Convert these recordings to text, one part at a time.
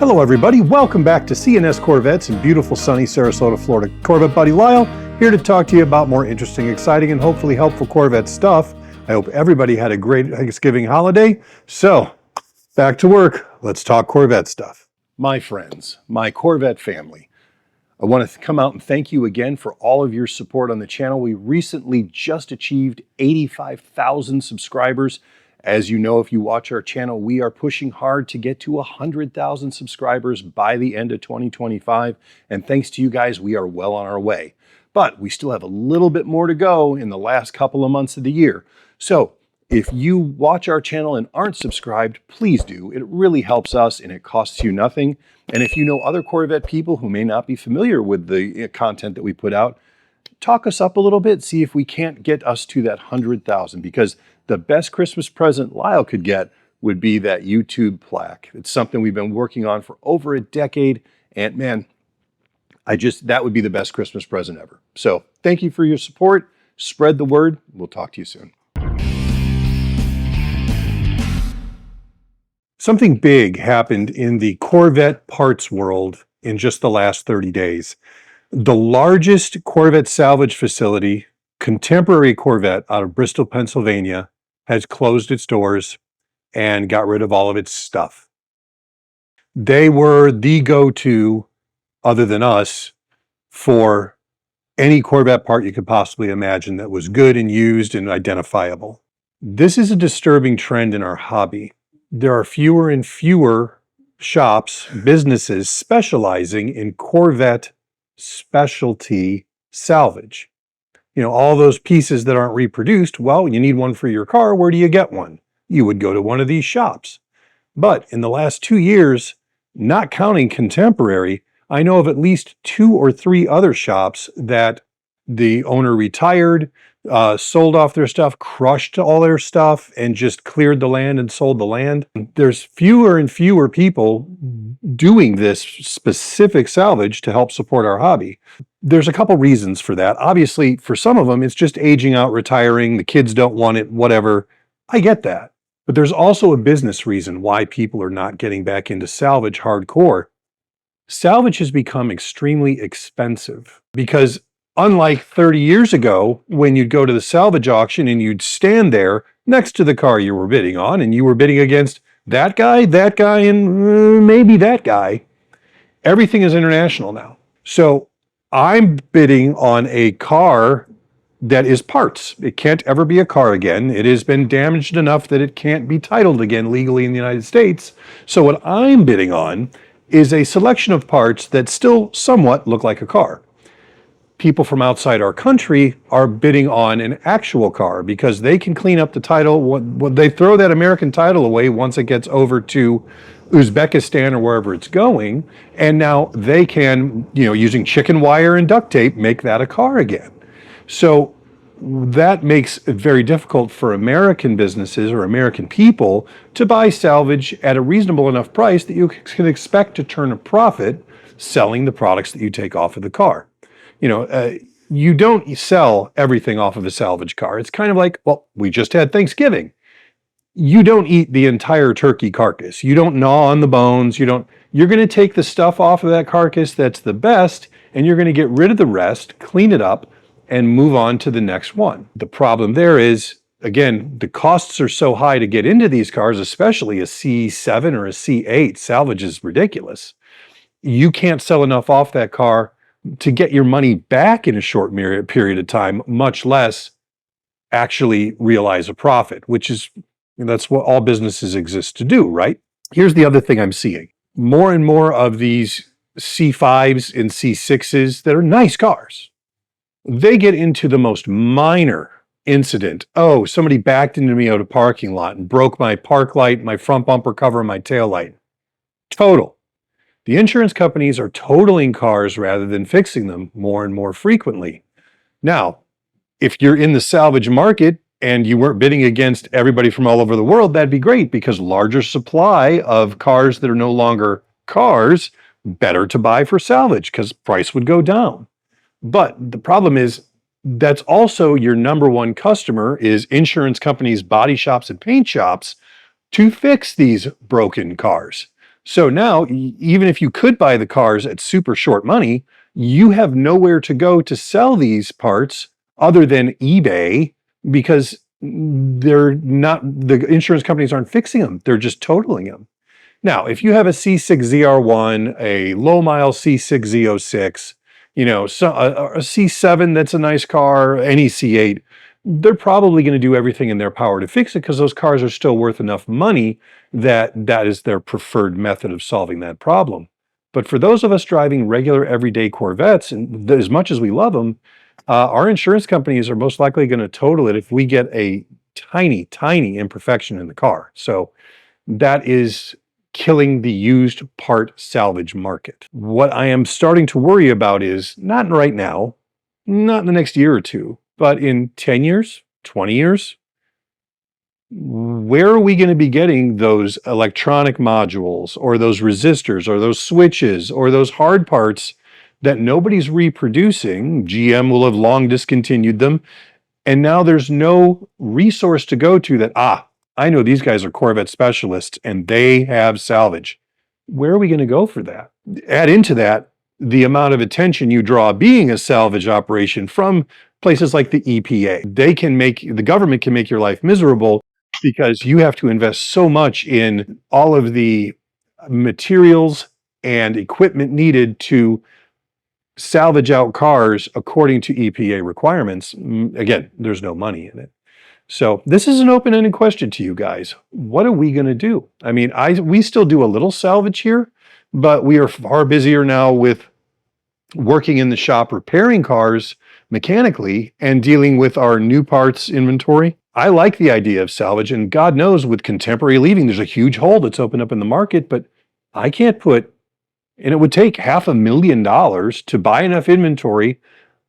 Hello everybody, welcome back to CNS Corvettes in beautiful sunny Sarasota, Florida. Corvette buddy Lyle here to talk to you about more interesting, exciting, and hopefully helpful Corvette stuff. I hope everybody had a great Thanksgiving holiday. So, back to work. Let's talk Corvette stuff. My friends, my Corvette family, I want to come out and thank you again for all of your support on the channel. We recently just achieved 85,000 subscribers. As you know, if you watch our channel, we are pushing hard to get to 100,000 subscribers by the end of 2025. And thanks to you guys, we are well on our way. But we still have a little bit more to go in the last couple of months of the year. So if you watch our channel and aren't subscribed, please do. It really helps us and it costs you nothing. And if you know other Corvette people who may not be familiar with the content that we put out, talk us up a little bit, see if we can't get us to that 100,000, because the best Christmas present Lyle could get would be that YouTube plaque. It's something we've been working on for over a decade, and man, that would be the best Christmas present ever. So thank you for your support. Spread the word. We'll talk to you soon. Something big happened in the Corvette parts world in just the last 30 days. The largest Corvette salvage facility, Contemporary Corvette out of Bristol, Pennsylvania, has closed its doors and got rid of all of its stuff. They were the go-to, other than us, for any Corvette part you could possibly imagine that was good and used and identifiable. This is a disturbing trend in our hobby. There are fewer and fewer shops, businesses specializing in Corvette specialty salvage. You know, all those pieces that aren't reproduced, well, you need one for your car. Where do you get one? You would go to one of these shops. But in the last 2 years, not counting Contemporary, I know of at least 2 or 3 other shops that the owner retired, sold off their stuff, crushed all their stuff, and just cleared the land and sold the land. There's fewer and fewer people doing this specific salvage to help support our hobby. There's a couple reasons for that. Obviously, for some of them, it's just aging out, retiring, the kids don't want it, whatever. I get that. But there's also a business reason why people are not getting back into salvage hardcore. Salvage has become extremely expensive because unlike 30 years ago, when you'd go to the salvage auction and you'd stand there next to the car you were bidding on, and you were bidding against that guy, and maybe that guy, everything is international now. So I'm bidding on a car that is parts. It can't ever be a car again. It has been damaged enough that it can't be titled again legally in the United States. So what I'm bidding on is a selection of parts that still somewhat look like a car. People from outside our country are bidding on an actual car because they can clean up the title. When they throw that American title away once it gets over to Uzbekistan or wherever it's going, and now they can, using chicken wire and duct tape, make that a car again. So that makes it very difficult for American businesses or American people to buy salvage at a reasonable enough price that you can expect to turn a profit selling the products that you take off of the car. You don't sell everything off of a salvage car. It's kind of like, well, we just had Thanksgiving. You don't eat the entire turkey carcass. You don't gnaw on the bones. You're going to take the stuff off of that carcass that's the best, and you're going to get rid of the rest, clean it up, and move on to the next one. The problem there is, again, the costs are so high to get into these cars, especially a C7 or a C8. Salvage is ridiculous. You can't sell enough off that car to get your money back in a short period of time, much less actually realize a profit, that's what all businesses exist to do, right? Here's the other thing I'm seeing. More and more of these C5s and C6s that are nice cars, they get into the most minor incident. Oh, somebody backed into me out of a parking lot and broke my park light, my front bumper cover, and my tail light. Total. The insurance companies are totaling cars rather than fixing them more and more frequently. Now, if you're in the salvage market and you weren't bidding against everybody from all over the world, that'd be great because larger supply of cars that are no longer cars, better to buy for salvage because price would go down. But the problem is that's also your number one customer is insurance companies, body shops, and paint shops to fix these broken cars. So now, even if you could buy the cars at super short money, you have nowhere to go to sell these parts other than eBay because they're not, the insurance companies aren't fixing them. They're just totaling them. Now, if you have a C6ZR1, a low mile C6Z06, a C7 that's a nice car, any C8, they're probably going to do everything in their power to fix it because those cars are still worth enough money that that is their preferred method of solving that problem. But for those of us driving regular everyday Corvettes, and as much as we love them, our insurance companies are most likely going to total it if we get a tiny, tiny imperfection in the car. So that is killing the used part salvage market. What I am starting to worry about is not right now, not in the next year or two, but in 10 years, 20 years, where are we going to be getting those electronic modules or those resistors or those switches or those hard parts that nobody's reproducing? GM will have long discontinued them. And now there's no resource to go to that, I know these guys are Corvette specialists and they have salvage. Where are we going to go for that? Add into that the amount of attention you draw being a salvage operation from places like the EPA. The government can make your life miserable because you have to invest so much in all of the materials and equipment needed to salvage out cars according to EPA requirements. Again, there's no money in it. So this is an open-ended question to you guys. What are we going to do? I mean, we still do a little salvage here, but we are far busier now with working in the shop repairing cars mechanically and dealing with our new parts inventory. I like the idea of salvage, and God knows with contemporary leaving, there's a huge hole that's opened up in the market, but I can't and it would take $500,000 to buy enough inventory,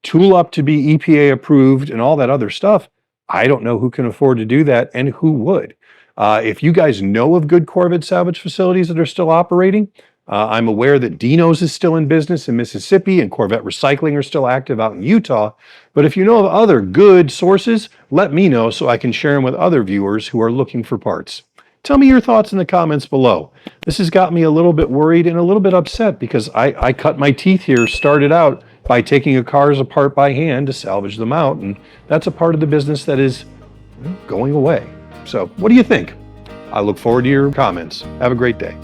tool up to be EPA approved and all that other stuff. I don't know who can afford to do that and who would. If you guys know of good Corvette salvage facilities that are still operating, I'm aware that Dino's is still in business in Mississippi and Corvette Recycling are still active out in Utah. But if you know of other good sources, let me know so I can share them with other viewers who are looking for parts. Tell me your thoughts in the comments below. This has got me a little bit worried and a little bit upset because I cut my teeth here, started out by taking cars apart by hand to salvage them out, and that's a part of the business that is going away. So what do you think? I look forward to your comments. Have a great day.